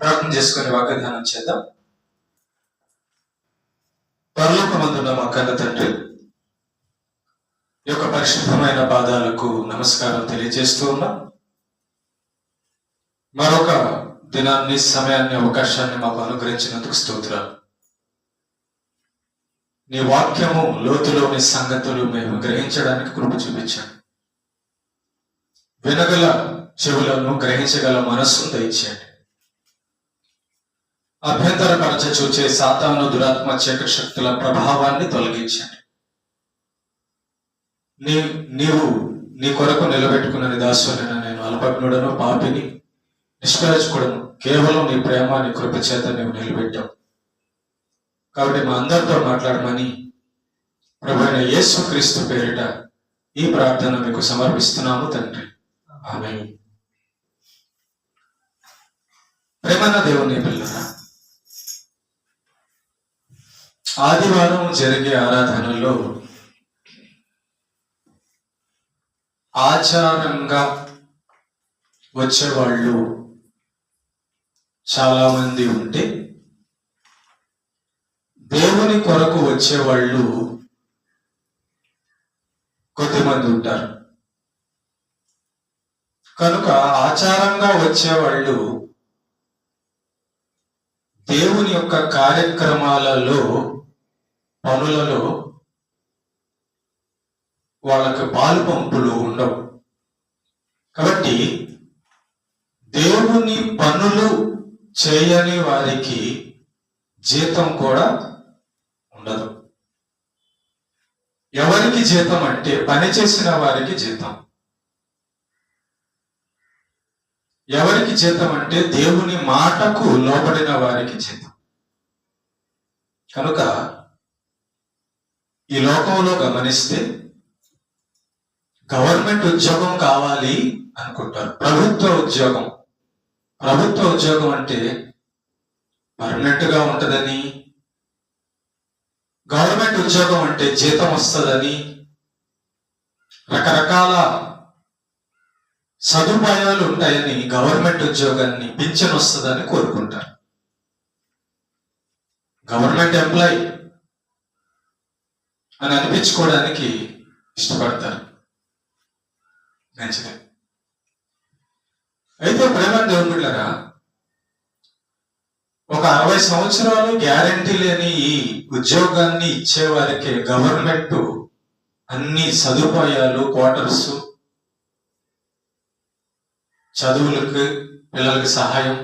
ప్రార్థన చేసుకుని వాగ్దానం చేద్దాం. పరలోకమందున్న మా కన్న తండ్రి, ఈ యొక్క పరిశుద్ధమైన పాదాలకు నమస్కారం తెలియజేస్తూ ఉన్నాం. మరొక దినాన్ని, సమయాన్ని, అవకాశాన్ని మాకు అనుగ్రహించినందుకు స్తోత్రాలు. నీ వాక్యము లోతులోని సంగతులు మేము గ్రహించడానికి కృప చూపించాను. వినగల చెవులను, గ్రహించగల మనస్సును దయచేయండి. అభ్యంతరపరచ చూచే సాతాను, దురాత్మ, చీకటి శక్తుల ప్రభావాన్ని తొలగించండి. నీవు నీ కొరకు నిలబెట్టుకున్న దాసునైన నేను అల్పజ్ఞుడను, పాపిని, నిష్కరించుకోవడము. కేవలం నీ ప్రేమ, నీ కృప చేత నీవు నిలబెట్టావు. కాబట్టి మా అందరితో మాట్లాడమని ప్రభువైన యేసుక్రీస్తు పేరిట ఈ ప్రార్థన మీకు సమర్పిస్తున్నాము తండ్రి. ఆమేన్. ప్రేమన్న దేవుని పిల్లరా, ఆదివారం జరిగే ఆరాధనలో ఆచారంగా వచ్చేవాళ్ళు చాలా మంది ఉంటే, దేవుని కొరకు వచ్చేవాళ్ళు కొద్దిమంది ఉంటారు. కనుక ఆచారంగా వచ్చేవాళ్ళు దేవుని యొక్క కార్యక్రమాలలో, పనులలో వాళ్ళకి పాలు పంపులు ఉండవు. కాబట్టి దేవుని పనులు చేయని వారికి జీతం కూడా ఉండదు. ఎవరికి జీతం అంటే పని చేసిన వారికి జీతం. ఎవరికి జీతం అంటే దేవుని మాటకు లోబడిన వారికి జీతం. కనుక ఈ లోకంలో గమనిస్తే గవర్నమెంట్ ఉద్యోగం కావాలి అనుకుంటారు. ప్రభుత్వ ఉద్యోగం అంటే పర్మనెంట్ గా ఉంటుందని, గవర్నమెంట్ ఉద్యోగం అంటే జీతం వస్తుందని, రకరకాల సదుపాయాలు ఉంటాయని గవర్నమెంట్ ఉద్యోగాన్ని, పింఛన్ వస్తుందని కోరుకుంటారు. గవర్నమెంట్ ఎంప్లాయీ అని అనిపించుకోవడానికి ఇష్టపడతారు. మంచిది. అయితే ప్రేమ దేవుని బిడ్డలారా, ఒక 60 సంవత్సరాలు గ్యారంటీ లేని ఈ ఉద్యోగాన్ని ఇచ్చేవారికి గవర్నమెంట్ అన్ని సదుపాయాలు, క్వార్టర్స్, చదువులకు, పిల్లలకి సహాయం,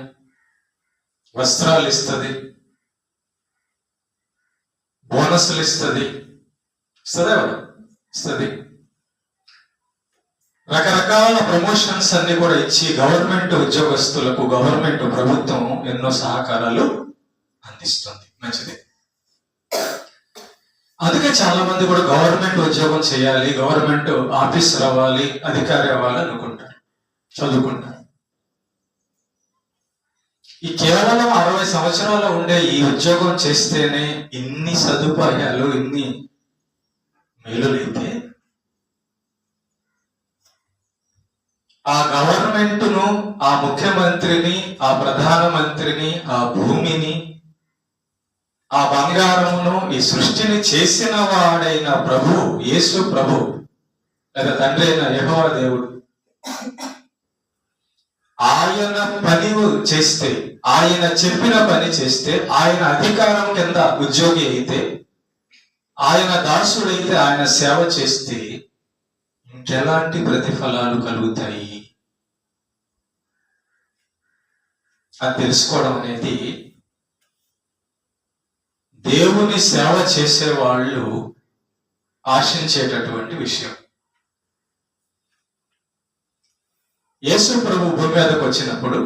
వస్త్రాలు ఇస్తుంది, బోనస్లు ఇస్తుంది, రకరకాల ప్రమోషన్స్ అన్ని కూడా ఇచ్చి గవర్నమెంట్ ఉద్యోగస్తులకు గవర్నమెంట్ ప్రభుత్వం ఎన్నో సహకారాలు అందిస్తుంది. మంచిది. అందుకే చాలా మంది కూడా గవర్నమెంట్ ఉద్యోగం చేయాలి, గవర్నమెంట్ ఆఫీసర్ అవ్వాలి, అధికారి అవ్వాలి అనుకుంటారు, చదువుకుంటారు. ఈ కేవలం 60 సంవత్సరాలు ఉండే ఈ ఉద్యోగం చేస్తేనే ఇన్ని సదుపాయాలు, ఇన్ని మేలులైతే ఆ గవర్నమెంట్ను, ఆ ముఖ్యమంత్రిని, ఆ ప్రధానమంత్రిని, ఆ భూమిని, ఆ బంగారమును, ఈ సృష్టిని చేసిన వాడైన ప్రభు, యేసు ప్రభు, లేదా తండ్రి అయిన యెహోవా దేవుడు, ఆయన పని చేస్తే, ఆయన చెప్పిన పని చేస్తే, ఆయన అధికారం కింద ఉద్యోగి అయితే, ఆయన దాసుడైతే, ఆయన సేవ చేస్తే ఇంకెలాంటి ప్రతిఫలాలు కలుగుతాయి అది తెలుసుకోవడం అనేది దేవుని సేవ చేసే వాళ్ళు ఆశించేటటువంటి విషయం. యేసు ప్రభు భూమి మీదకి వచ్చినప్పుడు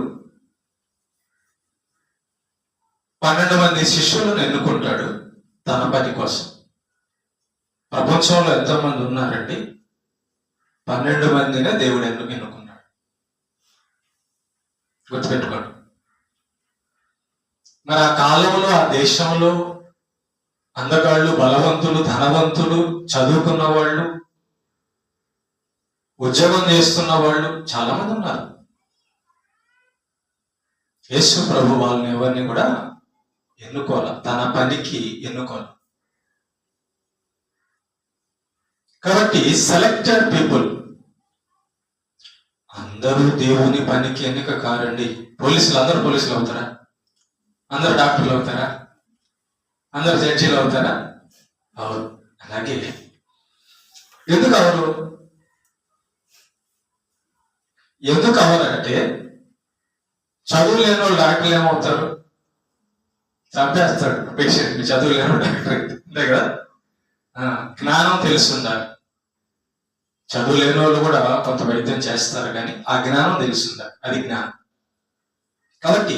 12 మంది శిష్యులను ఎన్నుకుంటాడు తన పని కోసం. ప్రపంచంలో ఎంతోమంది ఉన్నారండి? 12 మందినే దేవుడు ఎన్నుకున్నాడు. గుర్తుపెట్టుకోండి. మరి ఆ కాలంలో, ఆ దేశంలో అందగాళ్ళు, బలవంతులు, ధనవంతులు, చదువుకున్న వాళ్ళు, ఉద్యోగం చేస్తున్న వాళ్ళు చాలా మంది ఉన్నారు. యేసు ప్రభు వాళ్ళని ఎవరిని కూడా ఎన్నుకోవాలి, తన పనికి ఎన్నుకోవాలి. కాబట్టి సెలెక్టెడ్ పీపుల్. అందరూ దేవుని పనికి ఎన్నిక కారండి. అందరూ పోలీసులు అవుతారా? అందరూ డాక్టర్లు అవుతారా? అందరూ జడ్జీలు అవుతారా? అవరు. అలాగే ఎందుకు అవరు? ఎందుకు అవరంటే, చదువు లేని వాళ్ళు డాక్టర్లు ఏమవుతారు? చంపేస్తాడు పేషెంట్. చదువు లేని డాక్టర్ అంతే కదా. జ్ఞానం తెలుస్తుండాలి. చదువు లేని వాళ్ళు కూడా కొంత వైద్యం చేస్తారు, కానీ ఆ జ్ఞానం తెలుస్తుండాలి. అది జ్ఞానం. కాబట్టి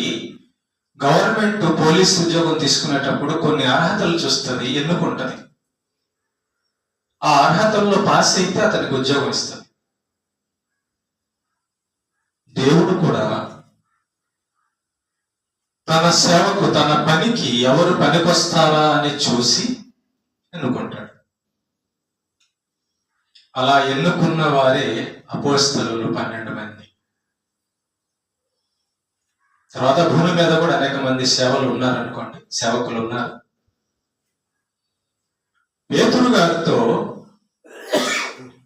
గవర్నమెంట్ పోలీస్ ఉద్యోగం తీసుకునేటప్పుడు కొన్ని అర్హతలు చూస్తుంది, ఎన్నుకుంటుంది. ఆ అర్హతల్లో పాస్ అయితే అతనికి ఉద్యోగం ఇస్తుంది. దేవుడు కూడా తన సేవకు, తన పనికి ఎవరు పనికొస్తారా అని చూసి ఎన్నుకుంటాడు. అలా ఎన్నుకున్న వారే అపోస్తలులు 12 మంది. తర్వాత భూమి మీద కూడా అనేక మంది సేవలు ఉన్నారనుకోండి, సేవకులు ఉన్నారు. పేతురు గారితో,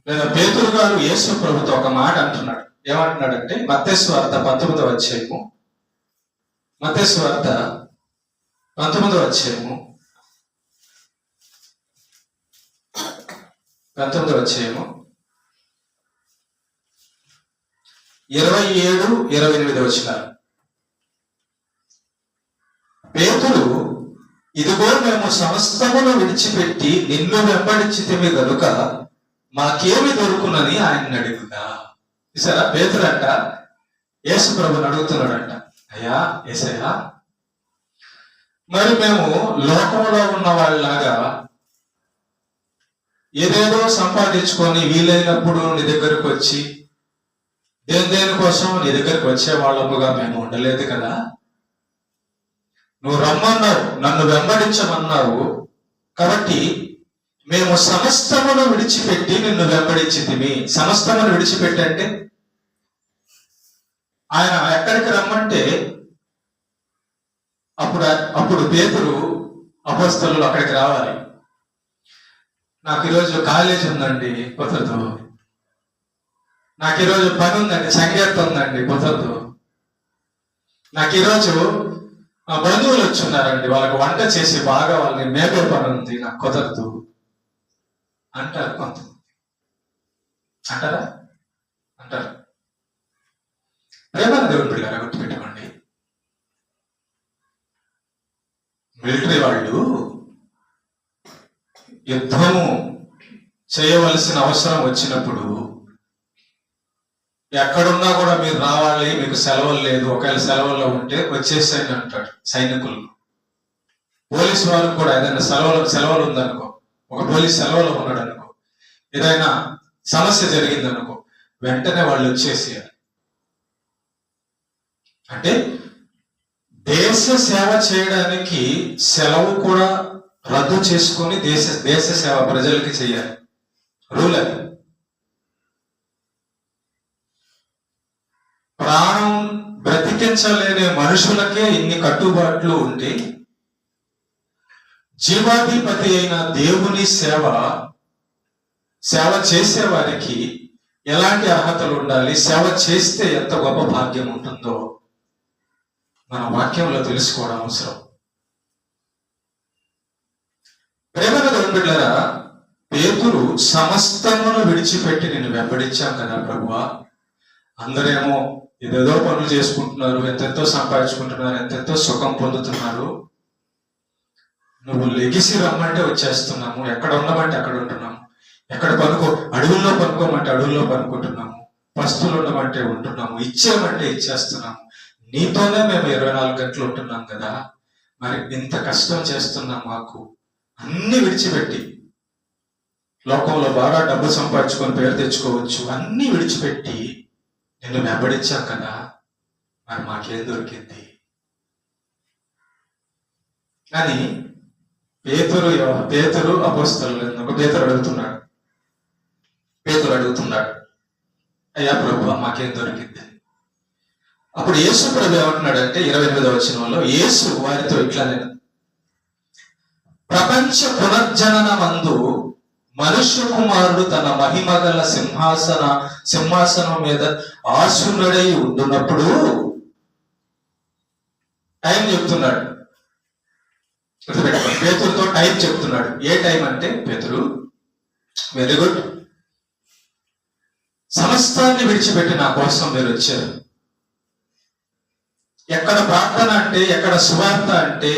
లేదా పేతురు గారు యేసు ప్రభుతో ఒక మాట అంటున్నాడు. ఏమంటున్నాడంటే, మత్తయి సువార్త 19వ అధ్యాయము, మత్తయి సువార్త 19వ అధ్యాయము 27-28 వచనాలు. పేతురు, ఇదిగో మేము సమస్తమును విడిచిపెట్టి నిన్ను వెంబడించితిమి గనుక మాకేమి దొరుకునని ఆయన అడుగుదా. చూసారా, పేతురు అంట యేసు ప్రభుని అడుగుతున్నాడంట, అయ్యా యేసయ్యా, మరి మేము లోకంలో ఉన్న వాళ్ళలాగా ఏదేదో సంపాదించుకొని వీలైనప్పుడు నీ దగ్గరకు వచ్చి దేనికోసం నీ దగ్గరకు వచ్చే వాళ్ళముగా మేము ఉండలేదు కదా. నువ్వు రమ్మన్నావు, నన్ను వెంబడించమన్నావు, కాబట్టి మేము సమస్తమును విడిచిపెట్టి నిన్ను వెంబడించితిమి. సమస్తమును విడిచిపెట్టి అంటే ఆయన ఎక్కడికి రమ్మంటే అప్పుడు పేతురు అపోస్తలులు అక్కడికి రావాలి. నాకు ఈరోజు కాలేజ్ ఉందండి, కుదరదు. నాకు ఈరోజు పని ఉందండి, సంగీతం ఉందండి, కుదరదు. నాకు ఈరోజు బంధువులు వచ్చున్నారండి, వాళ్ళకి వంట చేసి బాగా వాళ్ళని మేపే పని ఉంది, నాకు కుదరదు అంటారు కొంతమంది. అంటారా? అంటారు. ప్రేమ దేవుని పిల్లరా, గుర్తుపెట్టుకోండి, మిలిటరీ వాళ్ళు యుద్ధము చేయవలసిన అవసరం వచ్చినప్పుడు ఎక్కడున్నా కూడా మీరు రావాలి, మీకు సెలవులు లేదు, ఒకవేళ సెలవుల్లో ఉంటే వచ్చేసేయండి అంటాడు సైనికులు. పోలీసు వాళ్ళకు కూడా ఏదైనా సెలవులు ఉందనుకో, ఒక పోలీస్ సెలవులో ఉన్నాడు అనుకో, ఏదైనా సమస్య జరిగిందనుకో, వెంటనే వాళ్ళు వచ్చేసేయాలి. అంటే దేశ సేవ చేయడానికి సెలవు కూడా రద్దు చేసుకొని దేశ సేవ ప్రజలకి చేయాలి. రూల్ అది. ప్రాణం బ్రతికించలేని మనుషులకే ఇన్ని కట్టుబాట్లు ఉంటే జీవాధిపతి అయిన దేవుని సేవ చేసే వారికి ఎలాంటి అర్హతలు ఉండాలి, సేవ చేస్తే ఎంత గొప్ప భాగ్యం ఉంటుందో మన వాక్యంలో తెలుసుకోవడం అవసరం. ప్రేమగా దేవునిబిడ్డలారా, పేతురు సమస్తమును విడిచిపెట్టి నేను వెంబడించాం కదా ప్రభువా. అందరేమో ఏదేదో పనులు చేసుకుంటున్నారు, ఎంతెంతో సంపాదించుకుంటున్నారు, ఎంతెంతో సుఖం పొందుతున్నారు. నువ్వు లెగిసి రమ్మంటే వచ్చేస్తున్నాము, ఎక్కడ ఉండమంటే అక్కడ ఉంటున్నాము, ఎక్కడ అడవుల్లో పనుకోమంటే అడవుల్లో పనుకుంటున్నాము, పస్తులు ఉండమంటే ఉంటున్నాము, ఇచ్చేయమంటే ఇచ్చేస్తున్నాము. నీతోనే మేము 24 గంటలు ఉంటున్నాం కదా, మరి ఇంత కష్టం చేస్తున్నాం, మాకు అన్ని విడిచిపెట్టి, లోకంలో బాగా డబ్బు సంపాదించుకొని పేరు తెచ్చుకోవచ్చు, అన్ని విడిచిపెట్టి నిన్ను వెంబడించాం కదా, మరి మాకేం దొరికింది అని పేతురు అపోస్తలులు పేతురు అడుగుతున్నాడు, అయ్యా ప్రభువా మాకేం దొరికింది? అప్పుడు యేసు ప్రభు ఏమంటున్నాడంటే 28వ వచనంలో, యేసు వారితో ఇట్లా, నేను ప్రపంచ పునర్జననమందు మనుష్య కుమారుడు తన మహిమ గల సింహాసనం మీద ఆసీనుడై ఉండున్నప్పుడు టైం చెప్తున్నాడు. పేతురుతో టైం చెప్తున్నాడు. ఏ టైం అంటే, పేతురు వెరీ గుడ్, సమస్తాన్ని విడిచిపెట్టి నా కోసం మీరు వచ్చారు. ఎక్కడ ప్రార్థన అంటే, ఎక్కడ సువార్త అంటే,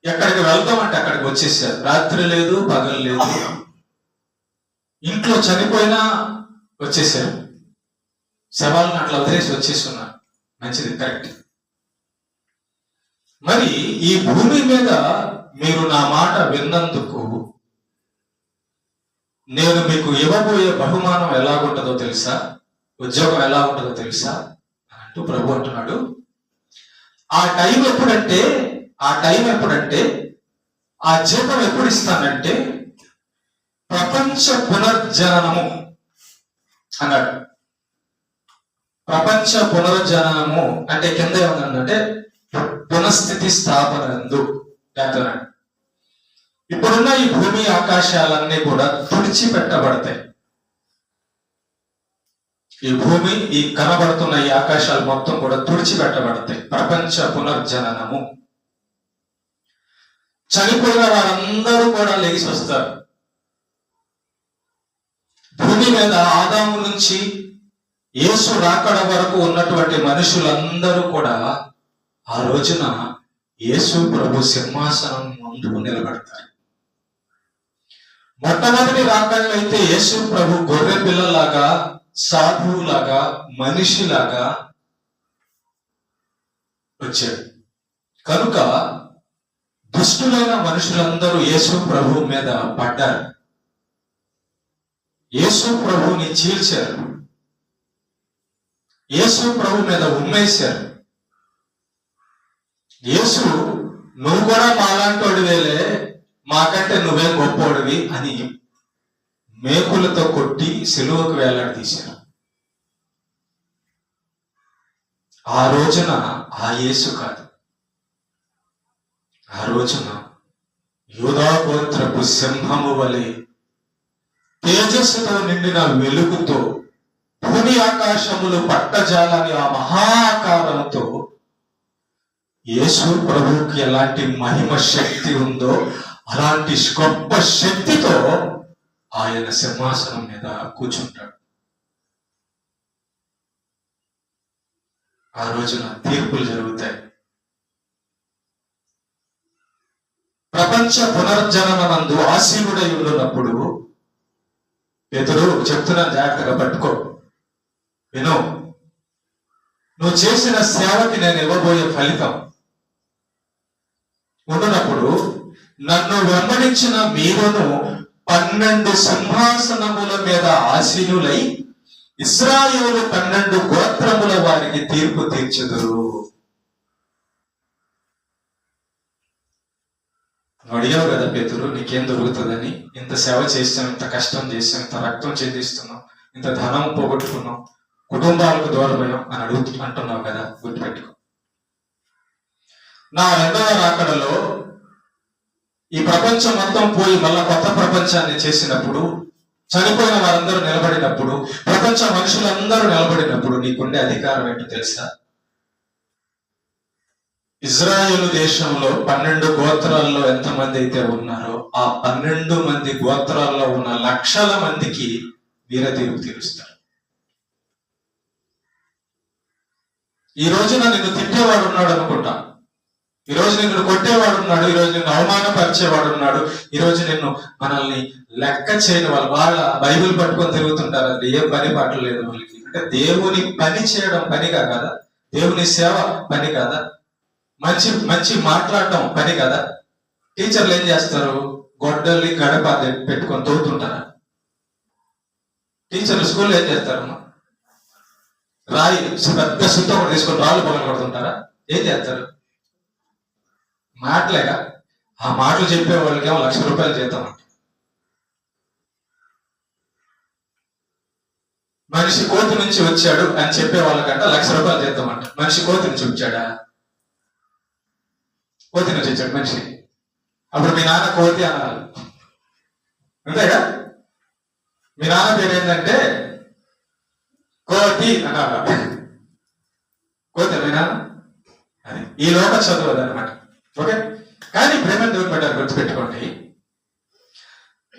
ఎక్కడికి వెళ్తాం అంటే అక్కడికి వచ్చేసారు. రాత్రి లేదు, పగలు లేదు, ఇంట్లో చనిపోయినా వచ్చేసారు. శవాలను అట్లా వదిలేసి వచ్చేస్తున్నారు. మంచిది, కరెక్ట్. మరి ఈ భూమి మీద మీరు నా మాట విన్నందుకు నేను మీకు ఇవ్వబోయే బహుమానం ఎలా ఉంటుందో తెలుసా, ఉద్యోగం ఎలా ఉంటుందో తెలుసా అంటూ ప్రభు అంటున్నాడు. ఆ టైం ఎప్పుడంటే, ఆ జీతం ఎప్పుడు ఇస్తానంటే, ప్రపంచ పునర్జననము అన్నాడు. ప్రపంచ పునర్జననము అంటే కింద ఏమన్నాడంటే పునఃస్థితి స్థాపనందు అంటున్నాడు. ఇప్పుడున్న ఈ భూమి ఆకాశాలన్నీ కూడా తుడిచిపెట్టబడతాయి. ఈ భూమి, ఈ కనబడుతున్న ఈ ఆకాశాలు మొత్తం కూడా తుడిచిపెట్టబడతాయి. ప్రపంచ పునర్జననము. చనిపోయిన వారందరూ కూడా లేచి వస్తారు. భూమి మీద ఆదాము నుంచి యేసు రాకడ వరకు ఉన్నటువంటి మనుషులందరూ కూడా ఆ రోజున యేసు ప్రభు సింహాసనం ముందు నిలబడతారు. మొట్టమొదటి రాకడలో అయితే యేసు ప్రభు గొర్రె పిల్లలాగా, సాధువులాగా, మనిషిలాగా వచ్చాడు. కనుక దుష్టులైన మనుషులందరూ యేసు ప్రభు మీద పడ్డారు. యేసు ప్రభుని చీల్చారు. యేసు ప్రభు మీద ఉమ్మేశారు. యేసు, నువ్వు కూడా మాలాంటోడివేలే, మాకంటే నువ్వే గొప్పోడివి అని మేకులతో కొట్టి సిలువకు వేలాడదీశారు. ఆ రోజున ఆ యేసు కాదు, ఆ రోజున యూదా గోత్రపు సింహము వలె తేజస్సుతో నిండిన వెలుగుతో భూమి ఆకాశములు పట్టజాలని ఆ మహాకారంతో యేసు ప్రభువుకి ఎలాంటి మహిమ శక్తి ఉందో అలాంటి గొప్ప శక్తితో ఆయన సింహాసనం మీద కూర్చుంటాడు. ఆ రోజున తీర్పులు జరుగుతాయి. ప్రపంచ పునర్జననందు ఆసీనుడై ఉన్నప్పుడు పేతురు చెప్తున్నా, జాగ్రత్తగా పట్టుకో, విను. నువ్వు చేసిన సేవకి నేను ఇవ్వబోయే ఫలితం ఉన్నప్పుడు నన్ను వెంబడించిన మీరును 12 సింహాసనముల మీద ఆసీనులై ఇశ్రాయేలు 12 గోత్రముల వారికి తీర్పు తీర్చుదురు. అడిగావు కదా పేతురు, నీకేం దొరుకుతుందని? ఇంత సేవ చేస్తాం, ఇంత కష్టం చేస్తాం, ఇంత రక్తం చెందిస్తున్నాం, ఇంత ధనం పోగొట్టుకున్నాం, కుటుంబాలకు దూరమయ్యాం అని అంటున్నావు కదా, గుర్తుపెట్టుకో. నా రెండవ రాకడలో ఈ ప్రపంచం మొత్తం పోయి మళ్ళా కొత్త ప్రపంచాన్ని చేసినప్పుడు, చనిపోయిన వారందరూ నిలబడినప్పుడు, ప్రపంచ మనుషులందరూ నిలబడినప్పుడు నీకుండే అధికారం ఏంటో తెలుసా? ఇజ్రాయేలు దేశంలో 12 గోత్రాల్లో ఎంతమంది అయితే ఉన్నారో ఆ 12 మంది గోత్రాల్లో ఉన్న లక్షల మందికి వీర తీర్పు తీరుస్తారు. ఈ రోజున నిన్ను తిట్టేవాడు ఉన్నాడు అనుకుంటా, ఈ రోజు నిన్ను కొట్టేవాడు ఉన్నాడు, ఈ రోజు నిన్ను అవమానపరిచేవాడు ఉన్నాడు, ఈ రోజు నిన్ను మనల్ని లెక్క చేయని వాళ్ళ బైబిల్ పట్టుకొని తిరుగుతుంటారు. అది ఏ పని పాటలు లేదు వాళ్ళకి. అంటే దేవుని పని చేయడం పని కదా, దేవుని సేవ పని కదా, మంచి మంచి మాట్లాడటం పని కదా. టీచర్లు ఏం చేస్తారు? గొడ్డలి గడప పెట్టుకొని తోగుతుంటారా? టీచర్లు స్కూల్లో ఏం చేస్తారమ్మా? రాయి పెద్ద సుత్త ఒకటి తీసుకొని రాళ్ళు పొగలు కొడుతుంటారా? ఏం చేస్తారు? మాటలేగా. ఆ మాటలు చెప్పే వాళ్ళకేమో 1,00,000 రూపాయలు జీతం. మనిషి కోతి నుంచి వచ్చాడు అని చెప్పే వాళ్ళకంట ₹1,00,000 చేద్దామంట. మనిషి కోతి నుంచి వచ్చాడా? కోతి నుంచి వచ్చాడు మనిషి. అప్పుడు మీ నాన్న కోతి అనాలి, అంతేగా? మీ నాన్న పేరు ఏంటంటే కోతి అనాల. కోతి మీ నాన్న అది ఈ లోక చదువు అదనమాట. ఓకే, కానీ ప్రేమ దేవుని పెట్టారు, గుర్తుపెట్టుకోండి.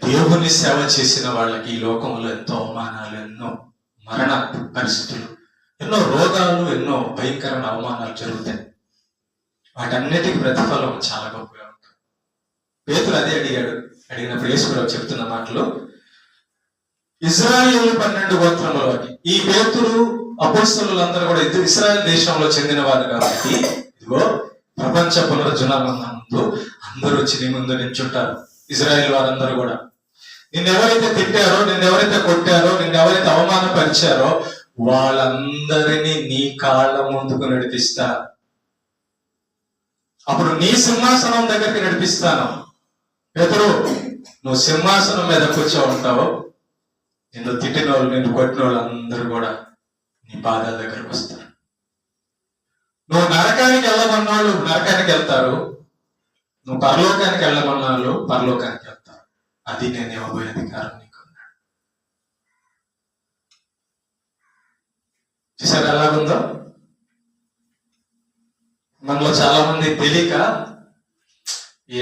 దేవుని సేవ చేసిన వాళ్ళకి ఈ లోకంలో ఎంతో అవమానాలు, ఎన్నో మరణ పరిస్థితులు, ఎన్నో రోగాలు, ఎన్నో భయంకరమైన అవమానాలు జరుగుతాయి. వాటన్నిటికీ ప్రతిఫలం చాలా గొప్పగా ఉంటుంది. పేతురు అదే అడిగినప్పుడు యేసుప్రభువు చెప్తున్న మాటలు, ఇశ్రాయేలు 12 గోత్రములకి ఈ పేతురు అపోస్తలులందరూ కూడా ఇశ్రాయేల్ దేశంలో చెందిన వారు కాబట్టి, ఇదిగో ప్రపంచ పునరుజ్జీవనందు అందరూ వచ్చి నీ ముందు నిల్చుంటారు. ఇశ్రాయేల్ వారందరూ కూడా నిన్నెవరైతే తిట్టారో, నిన్నెవరైతే కొట్టారో, నిన్నెవరైతే అవమానపరిచారో వాళ్ళందరినీ నీ కాళ్ళ ముందుకు నడిపిస్తా. అప్పుడు నీ సింహాసనం దగ్గరికి నడిపిస్తాను. పేతురు, నువ్వు సింహాసనం మీద కూర్చో ఉంటావు, నిన్ను తిట్టిన వాళ్ళు, నిన్ను కొట్టిన వాళ్ళు అందరూ కూడా నీ పాదాల దగ్గరకు వస్తారు. నువ్వు నరకానికి వెళ్ళమన్నాళ్ళు నరకానికి వెళ్తారు, నువ్వు పరలోకానికి వెళ్ళమన్నాళ్ళు పరలోకానికి వెళ్తారు. అది నేను ఇవ్వబోయే అధికారం నీకున్నాడు. చూసారు ఎలాగుందో? మనలో చాలా మంది తెలియక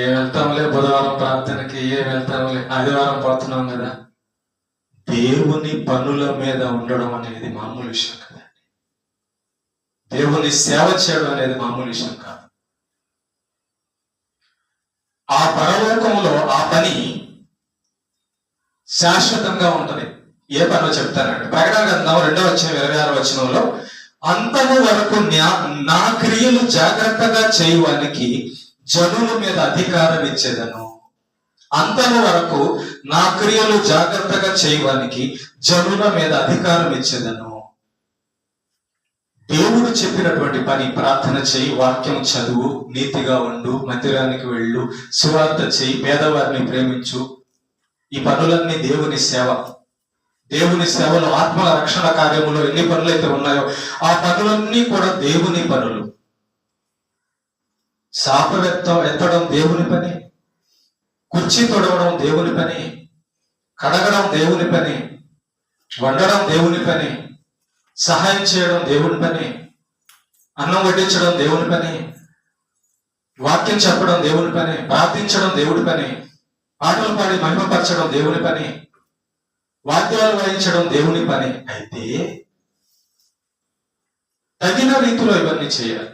ఏం వెళ్తాంలే, బుధవారం ప్రార్థనకి ఏం వెళ్తాంలే, ఆదివారం పోతున్నాం కదా. దేవుని పనుల మీద ఉండడం అనేది మామూలు విషయం కదండి. దేవుని సేవ చేయడం అనేది మామూలు విషయం కాదు. ఆ పరలోకంలో ఆ పని శాశ్వతంగా ఉంటది. ఏ పనో చెప్తానండి. ప్రకటన గ్రంథం 2:26 అంతము వరకు నా క్రియలు జాగ్రత్తగా చేయడానికి జనుల మీద అధికారం ఇచ్చేదను. అంతము వరకు నా క్రియలు జాగ్రత్తగా చేయడానికి జనుల మీద అధికారం ఇచ్చేదను. దేవుడు చెప్పినటువంటి పని, ప్రార్థన చేయి, వాక్యం చదువు, నీతిగా ఉండు, మందిరానికి వెళ్ళు, సువార్త చేయి, పేదవారిని ప్రేమించు. ఈ పనులన్నీ దేవుని సేవ. దేవుని సేవలో, ఆత్మల రక్షణ కార్యములో ఎన్ని పనులైతే ఉన్నాయో ఆ పనులన్నీ కూడా దేవుని పనులు. ఎత్తడం దేవుని పని, కుర్చీ తొడవడం దేవుని పని, కడగడం దేవుని పని, వండడం దేవుని పని, సహాయం చేయడం దేవుని పని, అన్నం వడ్డించడం దేవుని పని, వాక్యం చెప్పడం దేవుని పని, ప్రార్థించడం దేవుని పని, పాటలు పాడి మహిమపరచడం దేవుని పని, వాద్యాలు వాయించడం దేవుని పని. అయితే తగిన రీతిలో ఇవన్నీ చేయాలి.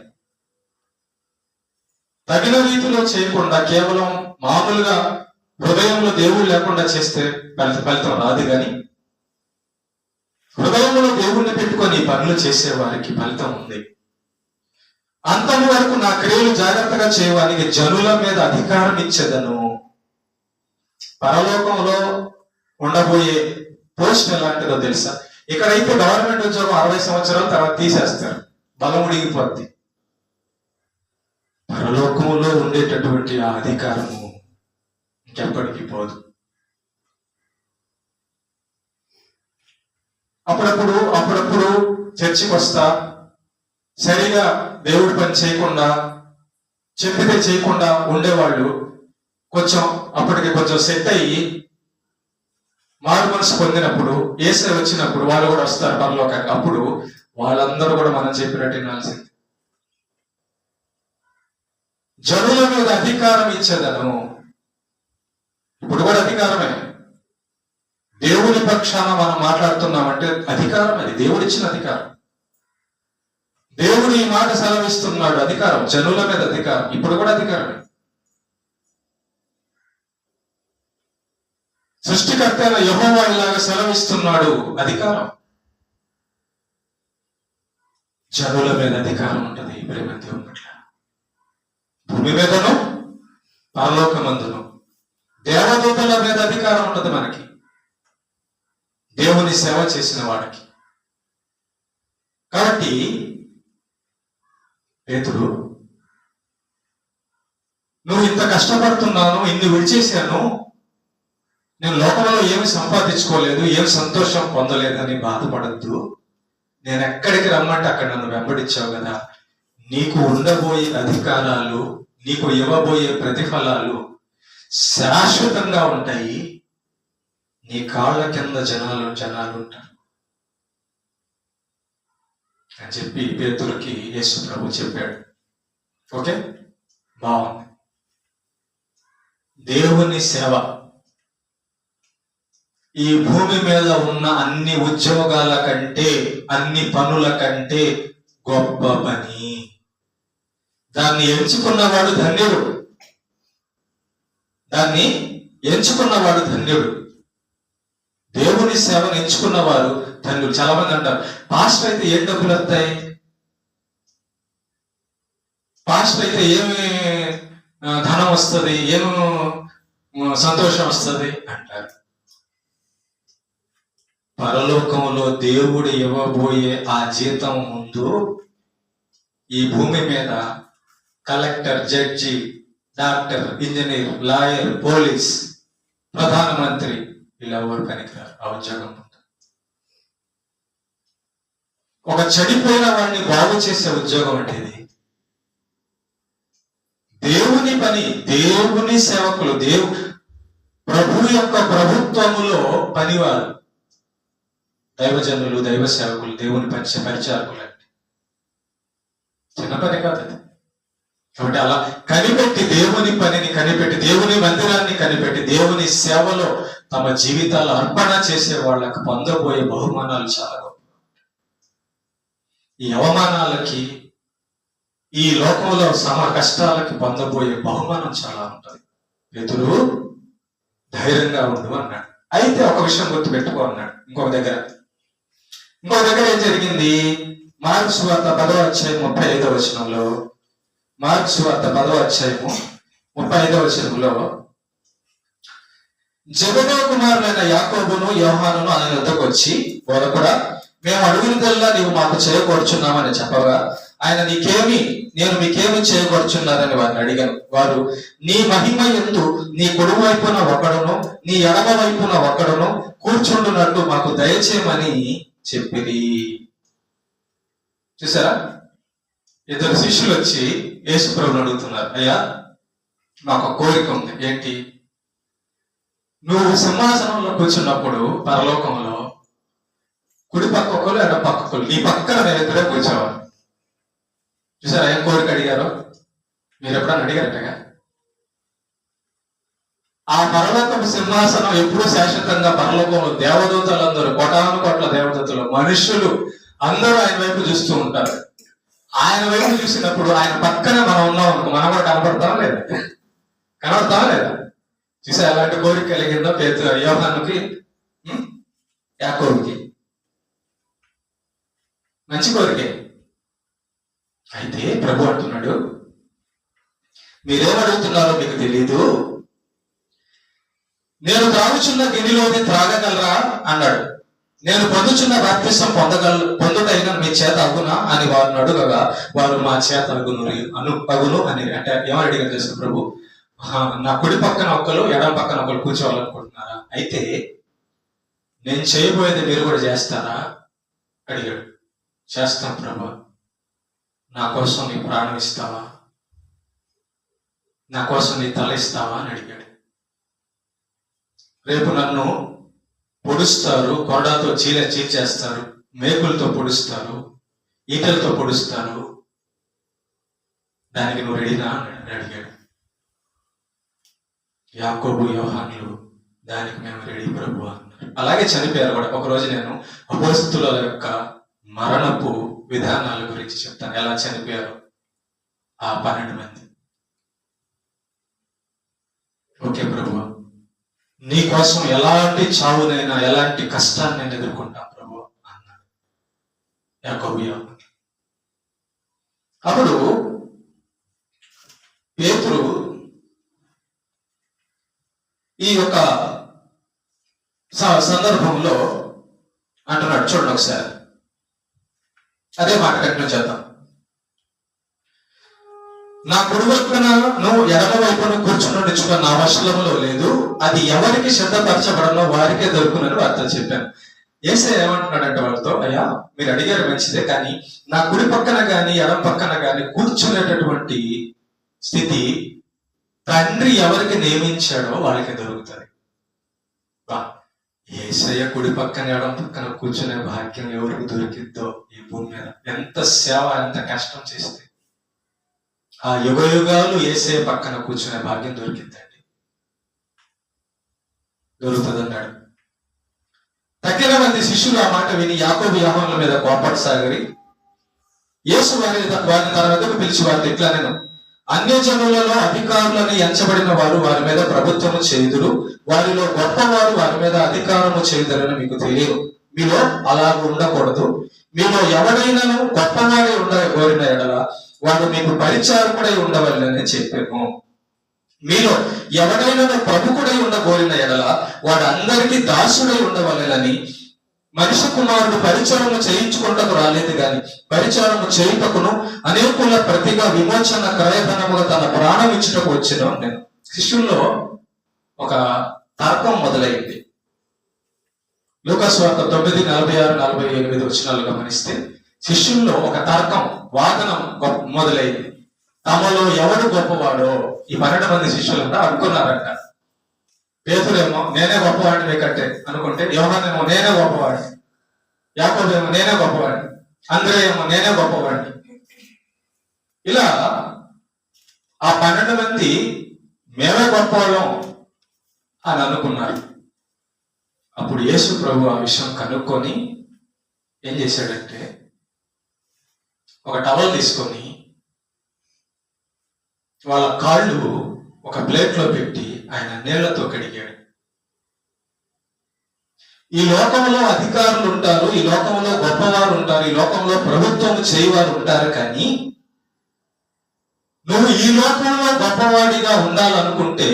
తగిన రీతిలో చేయకుండా కేవలం మామూలుగా హృదయంలో దేవుడు లేకుండా చేస్తే ఫలితం రాదు. కానీ హృదయంలో దేవుణ్ణి పెట్టుకొని పనులు చేసే వారికి ఫలితం ఉంది. అంతము వరకు నా క్రియలు జాగ్రత్తగా చేయడానికి జనుల మీద అధికారం ఇచ్చేదను. పరలోకంలో ఉండబోయే పోస్ట్ ఎలాంటిదో తెలుసా? ఇక్కడైతే గవర్నమెంట్ ఉద్యోగం 60 సంవత్సరాల తర్వాత తీసేస్తారు, బలం ఉడిగిపోద్ది. పరలోకంలో ఉండేటటువంటి ఆ అధికారము ఇంకెప్పటికీ పోదు. అప్పుడప్పుడు చర్చికి వస్తా, సరిగా దేవుడి పని చేయకుండా, చెప్పితే చేయకుండా ఉండేవాళ్ళు అప్పటికి కొంచెం సెట్ అయ్యి మారు మనసు పొందినప్పుడు, యేసయ్య వచ్చినప్పుడు వాళ్ళు కూడా వస్తారు పరలోకానికి. అప్పుడు వాళ్ళందరూ కూడా మనం చెప్పినట్టు వినాల్సింది. జనుల మీద అధికారం ఇచ్చేదను. ఇప్పుడు కూడా అధికారమే. దేవుని పక్షాన మనం మాట్లాడుతున్నామంటే అధికారం, అది దేవుడిచ్చిన అధికారం. దేవుడు ఈ మాట సెలవిస్తున్నాడు, అధికారం. జనుల మీద అధికారం, ఇప్పుడు కూడా అధికారమే. సృష్టికర్త అయిన యెహోవా ఇలాగా సెలవిస్తున్నాడు, అధికారం. జనుల మీద అధికారం ఉంటుంది. ప్రేమ దేవుని పట్ల భూమి మీదను పరలోకమందును దేవదూతల మీద అధికారం ఉంటుంది మనకి, దేవుని సేవ చేసిన వాడికి. కాబట్టి పేతురు, నువ్వు ఇంత కష్టపడుతున్నాను, ఇన్ని విడిచేశాను, నేను లోకంలో ఏమి సంపాదించుకోలేదు, ఏమి సంతోషం పొందలేదని బాధపడద్దు. నేను ఎక్కడికి రమ్మంటే అక్కడ నన్ను వెంబడించావు కదా, నీకు ఉండబోయే అధికారాలు, నీకు ఇవ్వబోయే ప్రతిఫలాలు శాశ్వతంగా ఉంటాయి. నీ కాళ్ళ కింద జనాలు ఉంటారు అని చెప్పి పేతురుకి యేసు ప్రభు చెప్పాడు. ఓకే, బాగుంది. దేవుని సేవ ఈ భూమి మీద ఉన్న అన్ని ఉద్యోగాల కంటే, అన్ని పనుల కంటే గొప్ప పని. దాన్ని ఎంచుకున్నవాడు ధన్యుడు. దాన్ని ఎంచుకున్నవాడు ధన్యుడు. దేవుని సేవను ఎంచుకున్నవారు ధన్యుడు. చాలా మంది అంటారు, పాస్టర్ అయితే ఏం డబ్బులు వస్తాయి, పాస్టర్ అయితే ఏమి ధనం వస్తుంది, ఏమి సంతోషం వస్తుంది అంటారు. పరలోకంలో దేవుడు ఇవ్వబోయే ఆ జీతం ముందు ఈ భూమి మీద collector, judge, doctor, engineer, lawyer, police, ప్రధానమంత్రి ఇలా ఎవరు పనికిరారు. ఆ ఉద్యోగం ఒక చెడిపోయిన వాడిని బాగు చేసే ఉద్యోగం అంటే ఇది. దేవుని పని, దేవుని సేవకులు, ప్రభు యొక్క ప్రభుత్వములో పనివారు, దైవజనులు, దైవ సేవకులు, దేవుని పరిచారకులు అంటే చిన్న పని కాదు అది. కాబట్టి అలా కనిపెట్టి, దేవుని పనిని కనిపెట్టి, దేవుని మందిరాన్ని కనిపెట్టి, దేవుని సేవలో తమ జీవితాలు అర్పణ చేసే వాళ్ళకి పొందబోయే బహుమానాలు చాలా గొప్ప. ఈ అవమానాలకి, ఈ లోకంలో కష్టాలకి పొందబోయే బహుమానం చాలా ఉంటుంది. పేతురు ధైర్యంగా ఉండు అన్నాడు. అయితే ఒక విషయం గుర్తుపెట్టుకో అన్నాడు. ఇంకొక దగ్గర ఏం జరిగింది? మార్కు సువార్త 10వ అధ్యాయం 35వ వచనంలో, మార్కు సువార్త 10వ అధ్యాయము 35వ వచనంలో, జెబెదయి కుమారులైన యాకోబును యోహానును ఆయన వద్దకు వచ్చి, బోధకుడా, మేము అడుగునిదల్లా నీవు మాకు చేయకూర్చున్నామని చెప్పగా, ఆయన నేను మీకేమి చేయకూర్చున్నారని వారిని అడిగాను. వారు, నీ మహిమ యందు నీ కుడి వైపున ఒకడును, నీ ఎడమ వైపున ఒకడును కూర్చుండునట్టు మాకు దయచేయమని చెప్పిరి. చూసారా, ఇద్దరు శిష్యులు వచ్చి యేసు ప్రభువుని అడుగుతున్నారు, అయ్యా మాకు కోరిక ఉంది. ఏంటి? నువ్వు సింహాసనంలో కూర్చున్నప్పుడు పరలోకంలో కుడి పక్క ఒకరు, ఎడ పక్క ఒకరు, నీ పక్కన నేను ఇద్దరే కూర్చోవాలి. చూసారా ఏం కోరిక అడిగారో? మీరు ఎప్పుడన్నా అడిగారటగా? ఆ పరలోకపు సింహాసనం ఎప్పుడూ శాశ్వతంగా పరలోకంలో దేవదూతలందరూ, కోటాను దేవదూతలు, మనుషులు అందరూ ఆయన వైపు చూస్తూ ఉంటారు. ఆయన వైపు చూసినప్పుడు ఆయన పక్కన మనం ఉన్నాం అనుకో, మనం కూడా కనబడతామా లేదా? కనబడతామా లేదా? చూసా ఎలాంటి కోరిక కలిగిందో యోహానుకి, యాకోబుకి. మంచి కోరికే. అయితే ప్రభు అంటున్నాడు, మీరేమడుగుతున్నారో మీకు తెలీదు. నేను త్రాగుచున్న గిన్నెలోని త్రాగగలరా అన్నాడు. నేను పొందుచున్న బాప్తిసం పొందుటైన మీ చేత అగునా అని వారిని అడుగగా, వారు మా చేత అగును అని అంటే ఏమని అడిగారు తెలుసు ప్రభు? నా కుడి పక్కన ఒక్కరు, ఎడమ పక్కన ఒకరు కూర్చోవాలనుకుంటున్నారా? అయితే నేను చేయబోయేది మీరు కూడా చేస్తారా అడిగాడు. చేస్తాం ప్రభు. నా కోసం నీ ప్రాణం ఇస్తావా? నా కోసం నీ తల ఇస్తావా అని అడిగాడు. రేపు నన్ను పొడుస్తారు, కొరడాతో చీల్చేస్తారు, మేకులతో పొడుస్తారు, ఈటలతో పొడుస్తారు, దానికి నువ్వు రెడీనా అని అడిగాడు. యాకోబు, యోహానులు దానికి మేము రెడీ ప్రభు అన్నారు. అలాగే చనిపోయారు కూడా. ఒకరోజు నేను అపోస్తుల యొక్క మరణపు విధానాల గురించి చెప్తాను, ఎలా చనిపోయారు ఆ 12 మంది. ఓకే ప్రభు, నీ కోసం ఎలాంటి చావునైనా, ఎలాంటి కష్టాన్ని నేను ఎదుర్కొంటాను ప్రభు అన్నాడు యాకోబు. అప్పుడు పేతురు ఈ యొక్క సందర్భంలో అంటున్నాడు, చూడండి ఒకసారి అదే మాట కంటిన్యూ చేద్దాం. నా కుడి వైపున నువ్వు ఎడమ వైపున కూర్చుండించుకో, నా వశంలో లేదు, అది ఎవరికి సిద్ధపరచబడనో వారికే దొరుకునని వార్త చెప్పాను. యేసయ్య ఏమంటున్నాడంటే వాళ్ళతో, అయ్యా మీరు అడిగారు మంచిదే, కానీ నా కుడి పక్కన గాని ఎడమ పక్కన గాని కూర్చునేటటువంటి స్థితి తండ్రి ఎవరికి నియమించాడో వాళ్ళకి దొరుకుతుంది. యేసయ్య కుడి పక్కన ఎడమ పక్కన కూర్చునే భాగ్యం ఎవరికి దొరికిద్దో ఈ భూమి మీద, ఎంత సేవ ఎంత కష్టం చేస్తే ఆ యుగ యుగాలు యేసయ్య పక్కన కూర్చునే భాగ్యం దొరికిద్దండి, దొరుకుతుంది అన్నాడు. తక్కిన మంది శిష్యులు ఆ మాట విని యాకోబు యోహానుల మీద కోపడసాగరి. యేసు వారిని తన వద్దకు పిలిచి వారితో ఇట్లా నేను, అన్యజనులలో అధికారులని ఎంచబడిన వారు వారి మీద ప్రభుత్వము చేయుదురు, వారిలో గొప్పవారు వారి మీద అధికారము చేయుదరని మీకు తెలియదు. మీలో అలా ఉండకూడదు. మీలో ఎవడైనాను గొప్పవాడే కోరిన ఎడల వాడు మీకు పరిచారకుడై ఉండవల్లని చెప్పాను. మీలో ఎవడైనా ప్రముఖుడై ఉండబోరిన ఎడల వాడు అందరికీ దాసుడై ఉండవలెనని మనిషి కుమారుడు పరిచారము చేయించుకుంటకు రాలేదు గాని పరిచారము చేయుటకును అనేకుల ప్రతిగా విమోచన క్రయధనముగా తన ప్రాణం ఇచ్చుటకు వచ్చిన నేను. శిష్యుల్లో ఒక తర్కం మొదలైంది. లూకాసు వార్త 9:46-48 వచనాలు గమనిస్తే శిష్యుల్లో ఒక తర్కం, వాదనం మొదలైంది. తమలో ఎవడు గొప్పవాడో ఈ 12 మంది శిష్యులు అనుకున్నారంట. పేతురేమో నేనే గొప్పవాడిని మీకంటే అనుకుంటే, యోహానేమో నేనే గొప్పవాడిని, యాకోబేమో నేనే గొప్పవాడిని, అంద్రేయ ఏమో నేనే గొప్పవాడిని. ఇలా ఆ 12 మంది మేమే గొప్పవాళ్ళం అని అనుకున్నారు. అప్పుడు యేసు ప్రభు ఆ విషయం కనుక్కొని ఏం చేశాడంటే, ఒక టవల్ తీసుకొని వాళ్ళ కాళ్ళు ఒక ప్లేట్లో పెట్టి ఆయన నీళ్లతో కడిగాడు. ఈ లోకంలో అధికారులు ఉంటారు, ఈ లోకంలో గొప్పవారు ఉంటారు, ఈ లోకంలో ప్రభుత్వం చేయవారు ఉంటారు, కానీ నువ్వు ఈ లోకంలో గొప్పవాడిగా ఉండాలనుకుంటే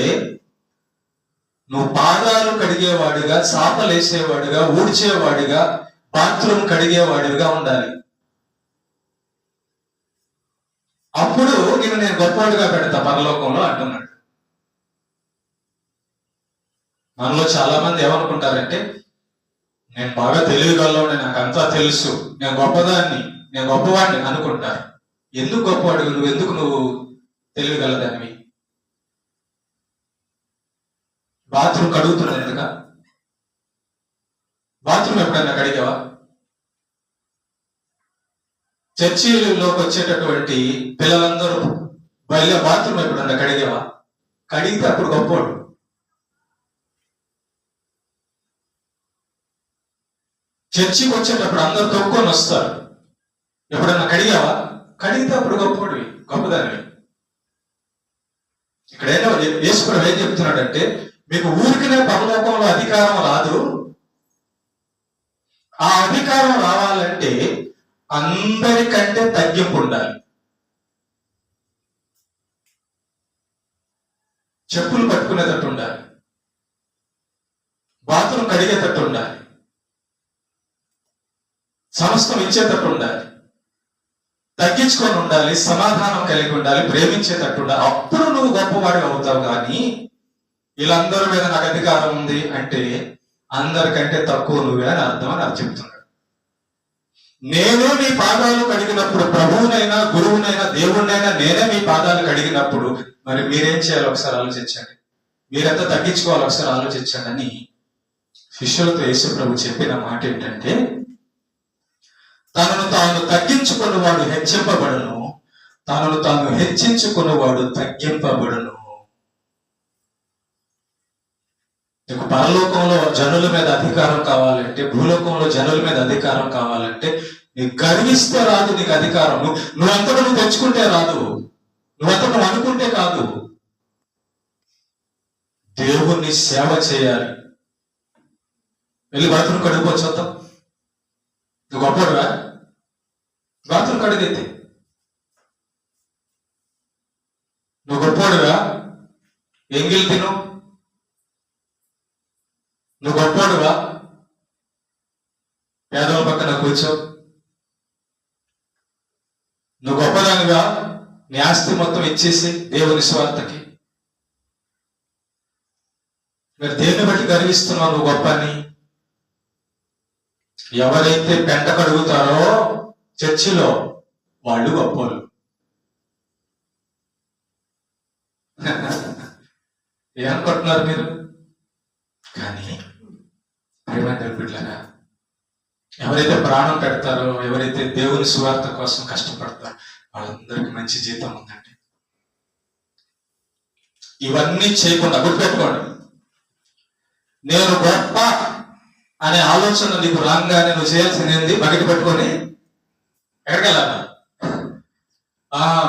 నువ్వు పాదాలు కడిగేవాడిగా, చాపలేసేవాడిగా, ఊడ్చేవాడిగా, బాత్రూమ్ కడిగేవాడిగా ఉండాలి. అప్పుడు నేను గొప్పవాడిగా పెడతా పరలోకంలో అంటున్నాడు. మనలో చాలా మంది ఏమనుకుంటారంటే, నేను బాగా తెలియగలను, నాకు అంతా తెలుసు, నేను గొప్పదాన్ని, నేను గొప్పవాడిని అనుకుంటారు. ఎందుకు గొప్పవాడు నువ్వు? ఎందుకు నువ్వు తెలియగలదానివి? బాత్రూమ్ కడుగుతున్నాను ఎందుక? బాత్రూమ్ ఎప్పుడైనా కడిగావా? చర్చిలోకి వచ్చేటటువంటి పిల్లలందరూ బయట బాత్రూమ్ ఎప్పుడన్నా కడిగావా? కడిగితే అప్పుడు గొప్పవాడు. చర్చికి వచ్చేటప్పుడు అందరు తొక్కొని వస్తారు. ఎప్పుడన్నా కడిగావా? కడిగితే అప్పుడు గొప్పవాడివి, గొప్పదానివి. ఇక్కడైనా యేసుప్రభు ఏం చెప్తున్నాడంటే, మీకు ఊరికినే పరలోకంలో అధికారం రాదు. ఆ అధికారం రావాలంటే అందరికంటే తగ్గింపు ఉండాలి. చెప్పులు పట్టుకునేటట్టు ఉండాలి, బాత్రూమ్ కడిగేటట్టు ఉండాలి, సమస్తం ఇచ్చేటట్టు ఉండాలి, తగ్గించుకొని ఉండాలి, సమాధానం కలిగి ఉండాలి, ప్రేమించేటట్టు ఉండాలి. అప్పుడు నువ్వు గొప్పవాడి అవుతావు. కానీ వీళ్ళందరి మీద నాకు అధికారం ఉంది అంటే అందరికంటే తక్కువ నువ్వే అని అర్థం అని అది చెప్తున్నాడు. నేను మీ పాదాలు కడిగినప్పుడు, ప్రభువునైనా గురువునైనా దేవుణ్ణైనా నేనే మీ పాదాలు కడిగినప్పుడు మరి మీరేం చేయాలి ఒకసారి ఆలోచించండి, మీరెంత తగ్గించుకోవాలి ఒకసారి ఆలోచించండి అని శిష్యులతో యేసు ప్రభు చెప్పిన మాట ఏంటంటే, తనను తాను తగ్గించుకున్నవాడు హెచ్చింపబడును, తనను తాను హెచ్చించుకున్నవాడు తగ్గింపబడును. నీకు పరలోకంలో జనుల మీద అధికారం కావాలంటే, భూలోకంలో జనుల మీద అధికారం కావాలంటే నీకు గర్విస్తే రాదు నీకు అధికారం. నువ్వంతటా నువ్వు తెచ్చుకుంటే రాదు, నువ్వంతటా నువ్వు అనుకుంటే కాదు. దేవుణ్ణి సేవ చేయాలి. వెళ్ళి బాత్రూమ్ కడుగుపోవచ్చుద్దాం. నువ్వు గొప్పడురా, బాత్రూమ్ కడిగితే నువ్వు గొప్పడురా, ఎంగిల్ తిను, నువ్వు గొప్పడువా, పేదల పక్కన కూర్చో, నువ్వు గొప్పదానిగా, నీ ఆస్తి మొత్తం ఇచ్చేసి దేవుని స్వార్థకి. మరి దేన్ని బట్టి గర్విస్తున్నావు నువ్వు గొప్ప అని? ఎవరైతే పెంట కడుగుతారో చర్చిలో వాళ్ళు గొప్పలు. ఏమనుకుంటున్నారు మీరు? కానీ ప్రేమ బిడ్డలారా, ఎవరైతే ప్రాణం పెడతారో, ఎవరైతే దేవుని సువార్త కోసం కష్టపడతారో వాళ్ళందరికీ మంచి జీతం ఉందండి. ఇవన్నీ చేయకుండా గుర్తుపెట్టుకోండి, నేను గొప్ప అనే ఆలోచన నీకు రాగానే నువ్వు చేయాల్సింది ఏంది? బకెట్ పెట్టుకొని ఎక్కడికి వెళ్ళాలి?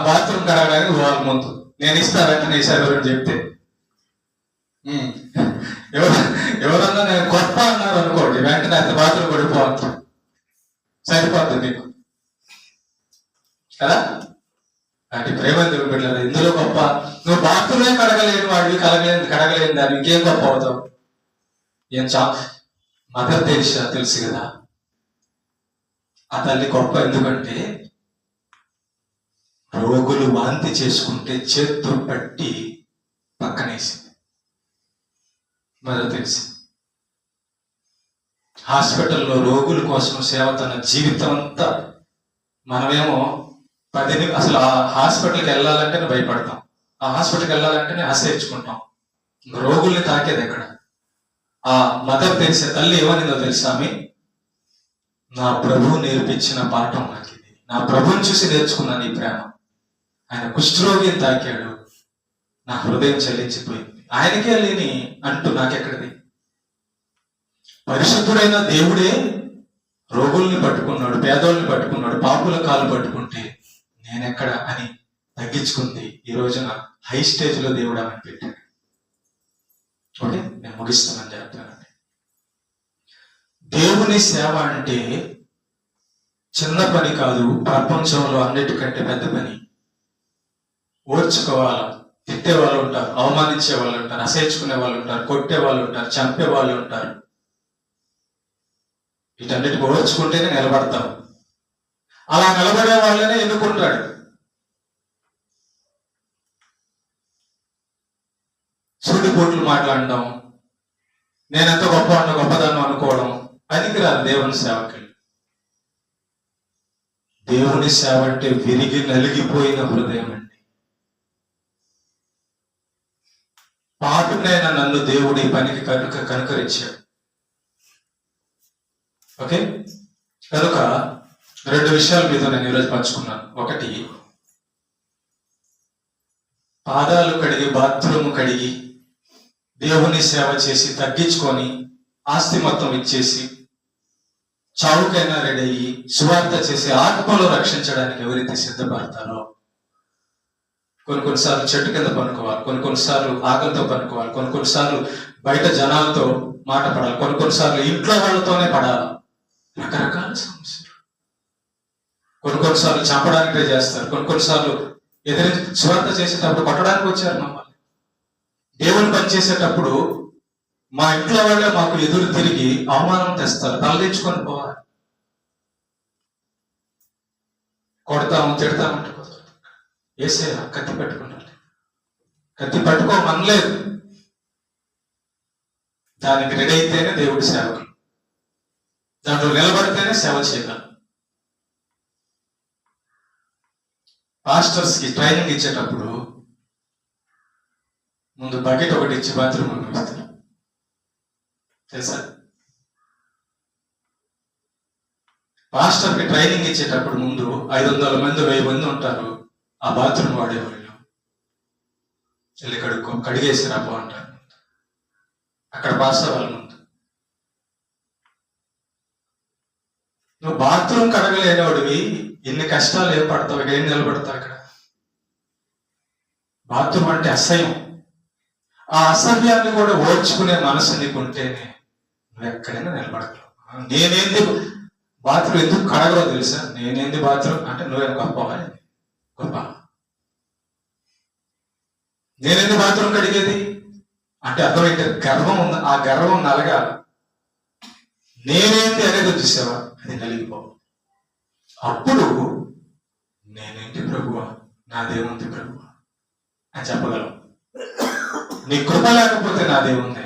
బాత్రూమ్ కడగడానికి వాళ్ళ ముందు నేను ఇస్తానంటే నీ సేవలు చెప్తే ఎవరన్నా నేను గొప్ప అన్నారు అనుకోండి, వెంటనే అంత బాత్రూమ్ పడిపోవచ్చు, సరిపోతుంది నీకు కదా. అంటే ప్రేమ పెట్టలేదు ఇందులో గొప్ప. నువ్వు బాత్రూమే కడగలేని వాడివి, కడగలేని దాన్ని ఇంకేం గొప్ప అవుతావు? ఏం మదర్ తెరిసా తెలుసు కదా, ఆ తల్లి గొప్ప. ఎందుకంటే రోగులు వాంతి చేసుకుంటే చేత్తో పట్టి పక్కనేసింది. మదర్ తెరిసా హాస్పిటల్లో రోగుల కోసం సేవ, తన జీవితం అంతా. మనమేమో అసలు ఆ హాస్పిటల్కి వెళ్ళాలంటేనే భయపడతాం, ఆ హాస్పిటల్కి వెళ్ళాలంటేనే ఆశ్రయించుకుంటాం. రోగుల్ని తాకేది ఎక్కడ? ఆ మదర్ తెరిసే తల్లి ఏమనిందో తెలుసా? నా ప్రభువు నేర్పించిన పాఠం నాకు ఇది, నా ప్రభువుని చూసి నేర్చుకున్నాను ఈ ప్రేమ. ఆయన కుష్ఠరోగిని తాకాడు, నా హృదయం చలించిపోయింది. ఆయనకే లేని అంటూ నాకెక్కడిది? పరిశుద్ధుడైన దేవుడే రోగుల్ని పట్టుకున్నాడు, పేదోళ్ళని పట్టుకున్నాడు, పాపుల కాలు పట్టుకుంటే నేనెక్కడ అని తగ్గించుకుంది. ఈ రోజున హై స్టేజ్ లో దేవుడు ఆమెను పెట్టాడు. ఓకే, నేను ముగిస్తున్నాను చెప్తానండి. దేవుని సేవ అంటే చిన్న పని కాదు, ప్రపంచంలో అన్నిటికంటే పెద్ద పని. ఓర్చుకోవాలి. తిట్టే వాళ్ళు ఉంటారు, అవమానించే వాళ్ళు ఉంటారు, అసహించుకునే వాళ్ళు ఉంటారు, కొట్టే వాళ్ళు ఉంటారు, చంపే వాళ్ళు ఉంటారు. వీటన్నిటికి ఓర్చుకుంటేనే నిలబడతాం. అలా నిలబడే వాళ్ళనే ఎన్నుకుంటాడు. సూటిపోట్లు మాట్లాడడం, నేనెంత గొప్పదాన్ని అనుకోవడం పనికిరాదు దేవుని సేవకి. దేవుని సేవ అంటే విరిగి నలిగిపోయిన హృదయం అండి. పాపినైనా నన్ను దేవుడి పనికి కనుకరించాడు. ఓకే, కనుక 2 విషయాల మీద నేను ఈరోజు పంచుకున్నాను. ఒకటి, పాదాలు కడిగి బాత్రూమ్ కడిగి దేవుని సేవ చేసి తగ్గించుకొని ఆస్తి మొత్తం ఇచ్చేసి చావుకైనా రెడీ అయ్యి సువార్త చేసి ఆత్మలో రక్షించడానికి ఎవరైతే సిద్ధపడతారో, కొన్నిసార్లు చెట్టు కింద పనుకోవాలి, కొన్నిసార్లు ఆకలితో పనుకోవాలి, కొన్నిసార్లు బయట జనాలతో మాట పడాలి, కొన్నిసార్లు ఇంట్లో వాళ్ళతోనే పడాలి. రకరకాల సమస్యలు. కొన్నిసార్లు చంపడానికి ట్రై చేస్తారు, కొన్నిసార్లు ఎదిరించి సువార్త చేసేటప్పుడు కొట్టడానికి వచ్చారు మమ్మల్ని. దేవుని పని చేసేటప్పుడు మా ఇంట్లో వాళ్ళే మాకు ఎదురు తిరిగి అవమానం తెస్తారు, తలదించుకొని పోవాలి. కొడతాము, తిడతామంటే వేసే కత్తి పెట్టుకున్నాడు. కత్తి పట్టుకోమనలేదు, దానికి రెడీ అయితేనే దేవుడి సేవకులు, దాంట్లో నిలబడితేనే సేవ చేయగలరు. పాస్టర్స్ కి ట్రైనింగ్ ఇచ్చేటప్పుడు ముందు బకెట్ ఒకటి ఇచ్చి బాత్రూమ్ ఇస్తారు తెలుసా? పాస్టర్ కి ట్రైనింగ్ ఇచ్చేటప్పుడు ముందు 500 మంది 1000 మంది ఉంటారు. ఆ బాత్రూమ్ వాడేవాళ్ళు వెళ్ళి కడిగేసి రాబో అంటారు. అక్కడ పాస్టర్ వాళ్ళ ముందు నువ్వు బాత్రూమ్ కడగలేనివాడివి, ఎన్ని కష్టాలు ఏం పడతావు, ఏం నిలబడతావు అక్కడ? బాత్రూమ్ అంటే అసహ్యం. ఆ అసహ్యాన్ని కూడా ఓర్చుకునే మనసు నీకుంటేనే నువ్వు ఎక్కడైనా నిలబడగలవు. నేనేంది బాత్రూమ్ ఎందుకు కడగలో తెలుసా? నేనేంది బాత్రూమ్ అంటే నువ్వే గొప్పవా? గొప్ప. నేనేంది బాత్రూమ్ కడిగేది అంటే అర్థమైతే గర్వం ఉంది. ఆ గర్వం నలగాలి. నేనేంటి అనేది వచ్చేసావా, అది నలిగిపో. అప్పుడు నేనేంటి ప్రభువా నాదేముంది ప్రభు అని చెప్పగలం. నీ కృప లేకపోతే నాదేముంది,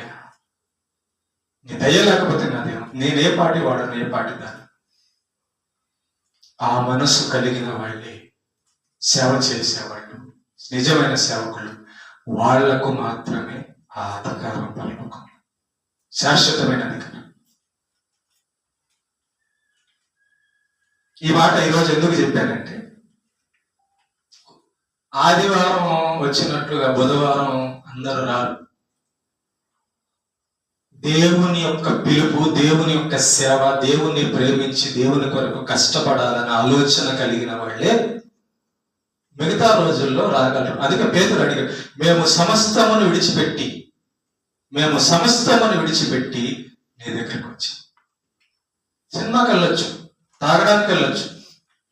నీ దయ లేకపోతే నాదేముంది. నేనే పాటి వాడను, ఏ పాటి దాన్ని. ఆ మనసు కలిగిన వాళ్ళే సేవ చేసేవాళ్ళు, నిజమైన సేవకులు. వాళ్లకు మాత్రమే ఆ అధికారం పరలోకం, శాశ్వతమైన అధికారం. ఈ మాట ఈరోజు ఎందుకు చెప్పానంటే, ఆదివారం వచ్చినట్లుగా బుధవారం అందరూ రారు. దేవుని యొక్క పిలుపు, దేవుని యొక్క సేవ, దేవుని ప్రేమించి దేవుని కొరకు కష్టపడాలన్న ఆలోచన కలిగిన వాళ్ళే మిగతా రోజుల్లో రాగలరు. అందుకే పేతురు అడిగాడు, మేము సమస్తమును విడిచిపెట్టి నీ దగ్గరికి వచ్చాం. సినిమాకి వెళ్ళొచ్చు, తాగడానికి వెళ్ళొచ్చు,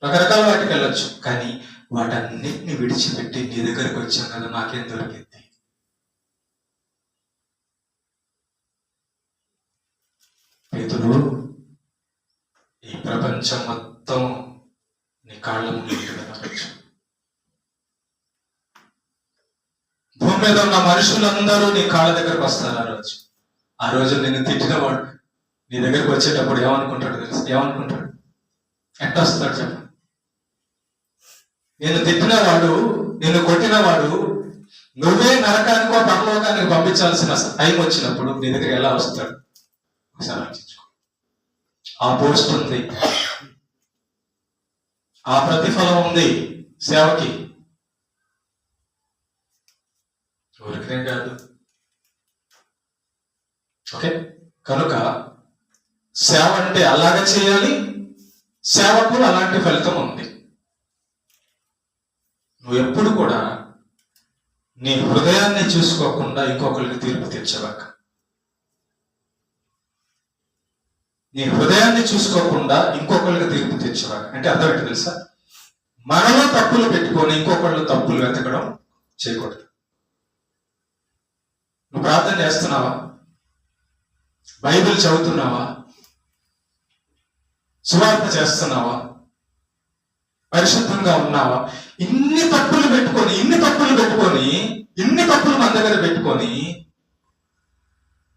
రకరకాల వాటికి వెళ్ళొచ్చు, కానీ వాటన్నిటిని విడిచిపెట్టి నీ దగ్గరికి వచ్చాం కదా, నాకేం దొరికింది? పేతురు, ఈ ప్రపంచం మొత్తం నీ కాళ్ళ ముందు కనవచ్చు. భూమి మీద ఉన్న మనుషులందరూ నీ కాళ్ళ దగ్గరకు వస్తారు. ఆ రోజు నిన్ను తిట్టినవాడు నీ దగ్గరకు వచ్చేటప్పుడు ఏమనుకుంటాడు తెలుసు? ఏమనుకుంటాడు? ఎట్లా వస్తాడు చెప్ప? నేను తిట్టినవాడు, నిన్ను కొట్టినవాడు నువ్వే నరకానికో పరలోకానికి పంపించాల్సిన టైం వచ్చినప్పుడు నీ దగ్గర ఎలా వస్తాడు? ఆలోచించుకో. ఆ పోస్ట్ ఉంది, ఆ ప్రతిఫలం ఉంది సేవకి. ఊరికనే కాదు. ఓకే, కనుక సేవ అంటే అలాగే చేయాలి, సేవకు అలాంటి ఫలితం ఉంది. నువ్వు ఎప్పుడు కూడా నీ హృదయాన్ని చూసుకోకుండా ఇంకొకరికి తీర్పు తీర్చవాక. నీ హృదయాన్ని చూసుకోకుండా ఇంకొకరికి తీర్పు తీర్చవాక అంటే అర్థం ఏంటి తెలుసా? మనలో తప్పులు పెట్టుకొని ఇంకొకళ్ళు తప్పులు వెతకడం చేయకూడదు. నువ్వు ప్రార్థన చేస్తున్నావా? బైబిల్ చదువుతున్నావా? సువార్త చేస్తున్నావా? పరిశుద్ధంగా ఉన్నావా? ఇన్ని తప్పులు మన దగ్గర పెట్టుకొని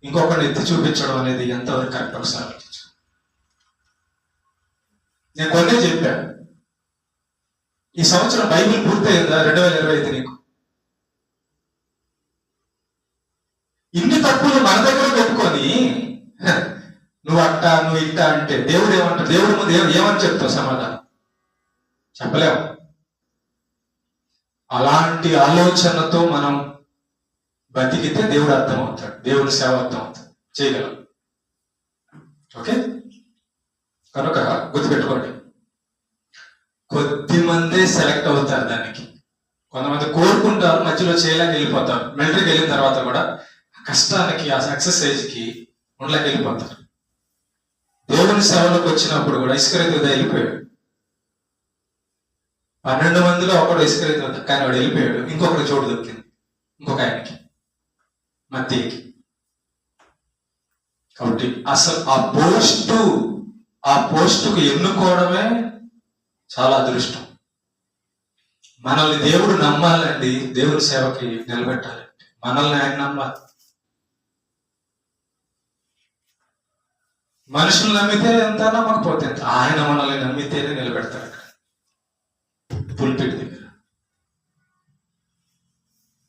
ఇంకొకరిని ఎత్తి చూపించడం అనేది ఎంతవరకు కరెక్ట్? ఒకసారి ఆలోచించు. నేను కొన్నే చెప్పాను. ఈ సంవత్సరం బైబిల్ పూర్తయిందా? 2025 నీకు ఇన్ని తప్పులు మన దగ్గర పెట్టుకొని నువ్వు అట్టా నువ్వు ఇట్టా అంటే దేవుడు ఏమంటాడు? దేవుడు ముందు ఏమని చెప్తావు? సమాధానం చెప్పలేము. అలాంటి ఆలోచనతో మనం బతికితే దేవుడు అర్థమవుతాడు, దేవుడి సేవ అర్థమవుతాడు, చేయగలం. ఓకే, కనుక గుర్తుపెట్టుకోండి, కొద్ది మందే సెలెక్ట్ అవుతారు దానికి. కొంతమంది కోరుకుంటారు, మధ్యలో చేయలేక వెళ్ళిపోతారు. మిలిటరీకి వెళ్ళిన తర్వాత కూడా కష్టానికి, ఆ ఎక్సర్సైజ్కి ఉండలేక వెళ్ళిపోతారు. దేవుని సేవలోకి వచ్చినప్పుడు కూడా ఇస్కరియోతు వెళ్ళిపోయాడు. 12 మందిలో ఒకడు ఇస్కరియోతు, కానీ వాడు వెళ్ళిపోయాడు. ఇంకొకటి చోటు దొరికింది, ఇంకొక ఆయనకి, మత్తయికి. కాబట్టి అసలు ఆ పోస్టుకు ఎన్నుకోవడమే చాలా అదృష్టం. మనల్ని దేవుడు నమ్మాలండి, దేవుని సేవకి నిలబెట్టాలండి. మనల్ని ఆయన నమ్మాలి. మనుషులు నమ్మితే ఎంత, నమ్మకపోతే ఎంత. ఆయన మనల్ని నమ్మితేనే నిలబెడతాడు. అక్కడ పుల్పిట్ దగ్గర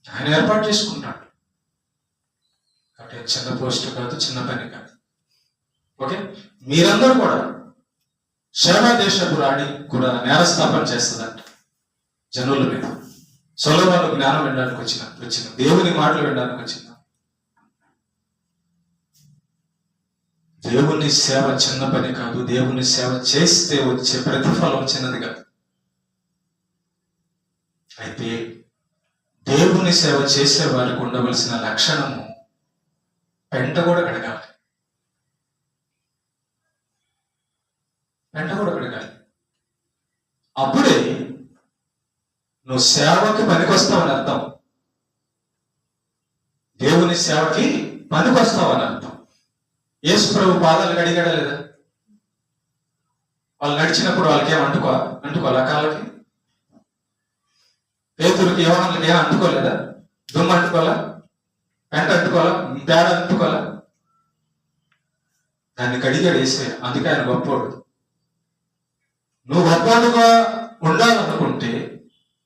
ఆయన ఏర్పాటు చేసుకుంటాడు. కాబట్టి చిన్న పోస్ట్ కాదు, చిన్న పని కాదు. ఓకే, మీరందరూ కూడా సేవా దేశపు రాణి కూడా నేరస్థాపన చేస్తుందంట జనుల మీద. సొలొమోను జ్ఞానం వినడానికి వచ్చిన దేవుని మాటలు వినడానికి వచ్చిన. దేవుని సేవ చిన్న పని కాదు. దేవుని సేవ చేస్తే వచ్చే ప్రతిఫలం చిన్నది కాదు. అయితే దేవుని సేవ చేసే వారికి ఉండవలసిన లక్షణము, పెంట కూడా కడగాలి. అప్పుడే నువ్వు సేవకి పనికొస్తావని అర్థం. దేవుని సేవకి పనికొస్తావని అర్థం. యేసు ప్రభు పాదాలు కడిగాడా లేదా? వాళ్ళు నడిచినప్పుడు వాళ్ళకి ఏం అంటుకోవాలా కాళ్ళకి? పేతురుకి యోహానులకి ఏం అంటుకోలేదా? దుమ్ము అంటుకోవాలా, పెంట అంటుకోవాలా, పేడ అంటుకోవాలా? దాన్ని కడిగాడు యేసయ్య. అందుకే ఆయన గొప్పోడు. నువ్వు గొప్పవాడుగా ఉండాలనుకుంటే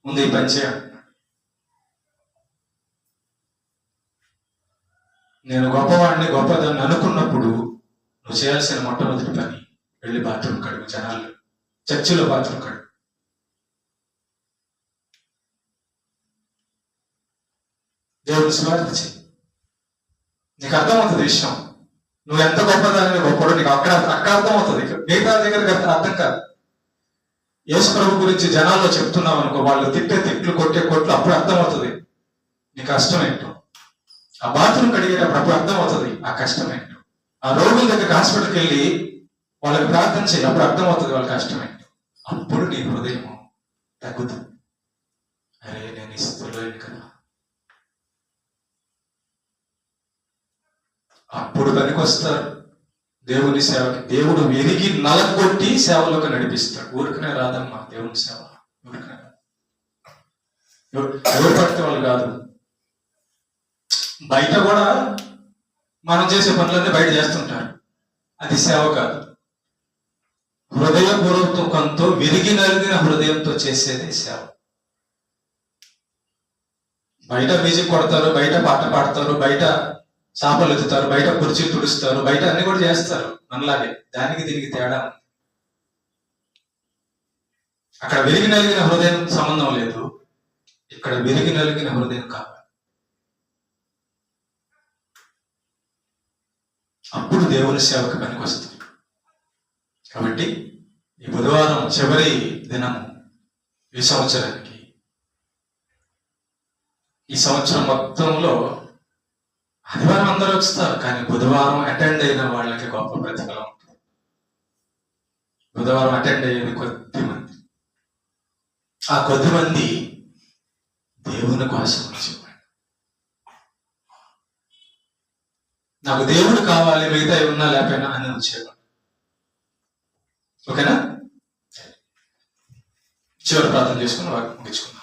ముందు ఈ పని చేయాలి. నేను గొప్పవాడిని, గొప్పదాన్ని అనుకున్నప్పుడు నువ్వు చేయాల్సిన మొట్టమొదటి పని వెళ్ళి బాత్రూమ్ కడుగు. జనాలు చర్చిలో బాత్రూమ్ కడుగు. దేవుడు స్వార్థ చెయ్యి. నీకు అర్థమవుతుంది విషయం. నువ్వు ఎంత గొప్పదాన్ని, గొప్పడు నీకు అక్కడ అర్థమవుతుంది. మిగతా దగ్గరికి అర్థం కాదు. యేసు ప్రభు గురించి జనాల్లో చెప్తున్నావు అనుకో, వాళ్ళు తిట్టే తిట్లు, కొట్టే కొట్లు, అప్పుడు అర్థమవుతుంది నీ కష్టం ఏంటో. ఆ బాత్రూమ్ కడిగేటప్పుడు అప్పుడు అర్థమవుతుంది ఆ కష్టం ఏంటో. ఆ రోగుల దగ్గర హాస్పిటల్కి వెళ్ళి వాళ్ళకి ప్రార్థన చేయి, అప్పుడు అర్థమవుతుంది వాళ్ళ కష్టం ఏంటో. అప్పుడు నీ హృదయం తగ్గుతుంది. అరే నేను ఈ స్థితిలో కదా, అప్పుడు పనికొస్తారు దేవుని సేవకి. దేవుడు వెరిగి నలగొట్టి సేవలోకి నడిపిస్తాడు. ఊరికనే రాదమ్మా దేవుని సేవ. ఊరికనే ఎవరు పడితే వాళ్ళు కాదు. బయట కూడా మనం చేసే పనులన్నీ బయట చేస్తుంటారు, అది సేవ కాదు. హృదయపూర్వకంతో విరిగి నలిగిన హృదయంతో చేసేది సేవ. బయట మ్యూజిక్ కొడతారు, బయట పాట పాడతారు, బయట చేపలు ఎత్తుతారు, బయట కుర్చీ తుడుస్తారు, బయట అన్ని కూడా చేస్తారు మనలాగే. దానికి దీనికి తేడా. అక్కడ విరిగి నలిగిన హృదయం సంబంధం లేదు, ఇక్కడ విరిగి నలిగిన హృదయం కావాలి. అప్పుడు దేవుని సేవకు పనికి వస్తుంది. కాబట్టి ఈ బుధవారం చివరి దినము ఈ సంవత్సరానికి. ఈ సంవత్సరం మొత్తంలో ఆదివారం అందరూ వస్తారు, కానీ బుధవారం అటెండ్ అయిన వాళ్ళకి గొప్ప ప్రతిఫలం ఉంటుంది. బుధవారం అటెండ్ అయ్యేది కొద్ది మంది. ఆ కొద్ది మంది దేవుని కోసం చెప్పండి. నాకు దేవుడు కావాలి, మిగతా ఉన్నా లేకపోయినా అని వచ్చేవాడు. ఓకేనా? చివరి ప్రార్థన చేసుకుని ముగించుకుందాం.